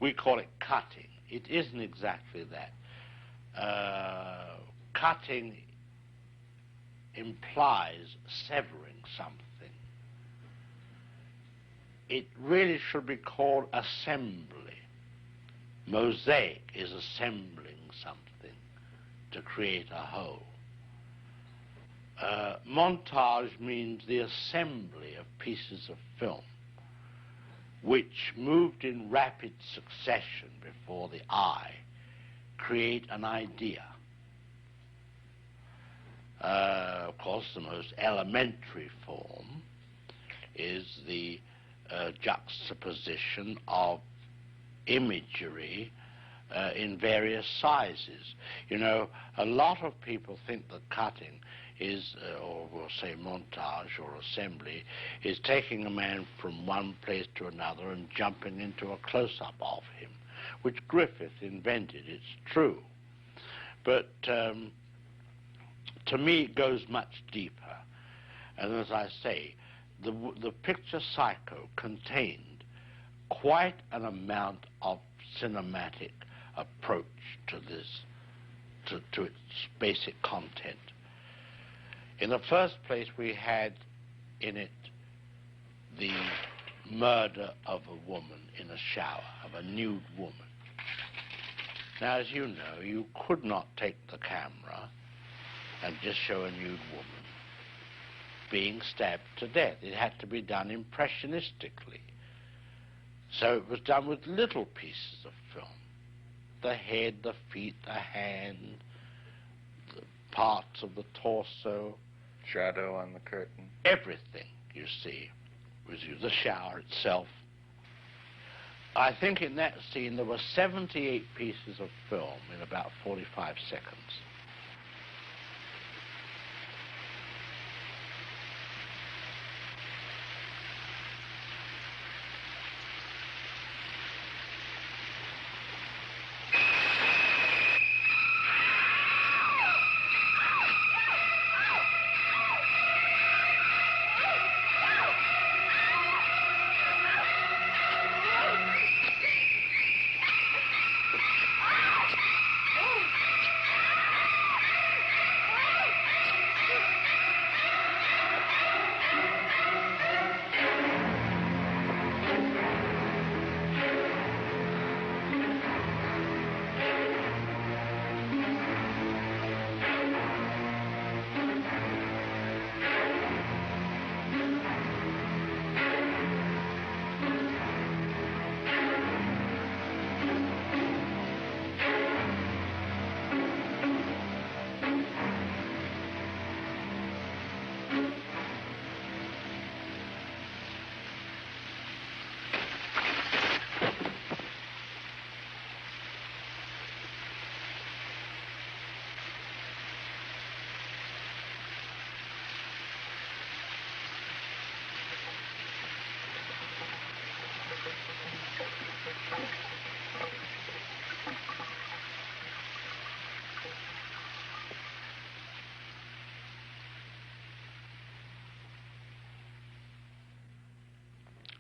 We call it cutting. It isn't exactly that. Cutting implies severing something. It really should be called assembly. Mosaic is assembling something to create a whole. Montage means the assembly of pieces of film which, moved in rapid succession before the eye, create an idea. Of course, the most elementary form is the juxtaposition of imagery in various sizes. You know, a lot of people think that cutting is, or we'll say montage or assembly, is taking a man from one place to another and jumping into a close-up of him, which Griffith invented. It's true. But to me, it goes much deeper. And as I say, the picture Psycho contained quite an amount of cinematic approach to this, to its basic content. In the first place, we had in it the murder of a woman in a shower, of a nude woman. Now, as you know, you could not take the camera and just show a nude woman being stabbed to death. It had to be done impressionistically. So it was done with little pieces of film. The head, the feet, the hand, the parts of the torso. Shadow on the curtain. Everything, you see, was used. The shower itself. I think in that scene there were 78 pieces of film in about 45 seconds.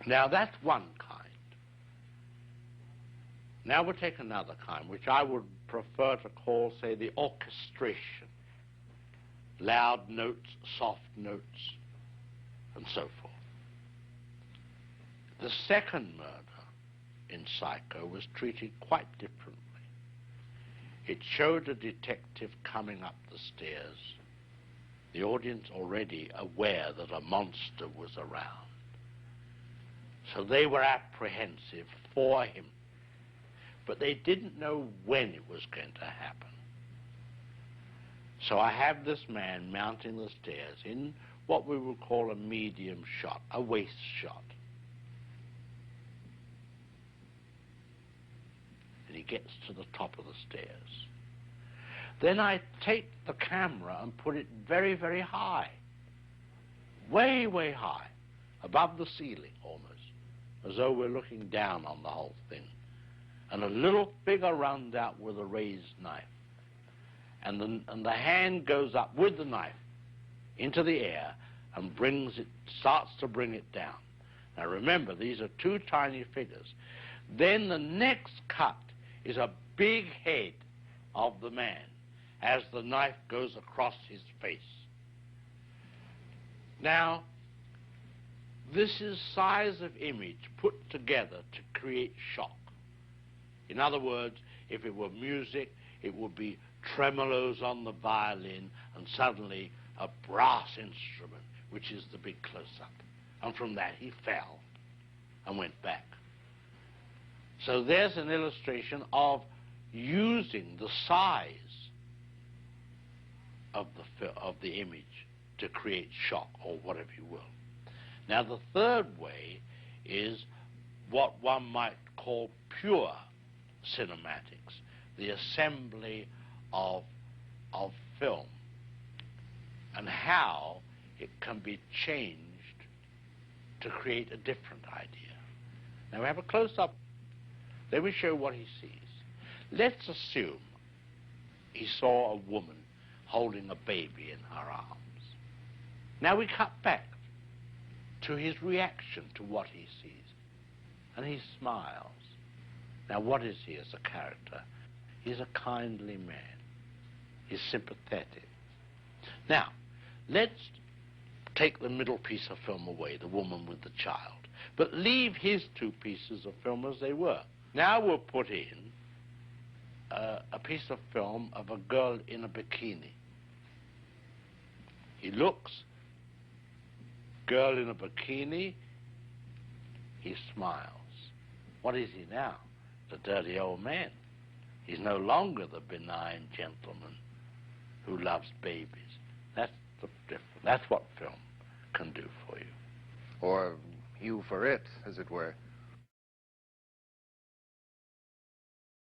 Now, that's one kind. Now we'll take another kind, which I would prefer to call, say, the orchestration. Loud notes, soft notes, and so forth. The second murder in Psycho was treated quite differently. It showed a detective coming up the stairs, the audience already aware that a monster was around. So they were apprehensive for him, but they didn't know when it was going to happen. So I have this man mounting the stairs in what we would call a medium shot, a waist shot. And he gets to the top of the stairs. Then I take the camera and put it very, very high, way, way high, above the ceiling almost, as though we're looking down on the whole thing. And a little figure runs out with a raised knife. And the hand goes up with the knife into the air and starts to bring it down. Now remember, these are two tiny figures. Then the next cut is a big head of the man as the knife goes across his face. Now, this is size of image put together to create shock. In other words, if it were music, it would be tremolos on the violin and suddenly a brass instrument, which is the big close-up. And from that he fell and went back. So there's an illustration of using the size of the image to create shock, or whatever you will. Now the third way is what one might call pure cinematics, the assembly of film, and how it can be changed to create a different idea. Now we have a close-up. Let me show what he sees. Let's assume he saw a woman holding a baby in her arms. Now we cut back to his reaction to what he sees, and he smiles. Now what is he as a character? He's a kindly man. He's sympathetic. Now, let's take the middle piece of film away, the woman with the child, but leave his two pieces of film as they were. Now we'll put in a piece of film of a girl in a bikini. He looks, girl in a bikini, he smiles. What is he now? The dirty old man. He's no longer the benign gentleman who loves babies. That's the difference. That's what film can do for you. Or you for it, as it were.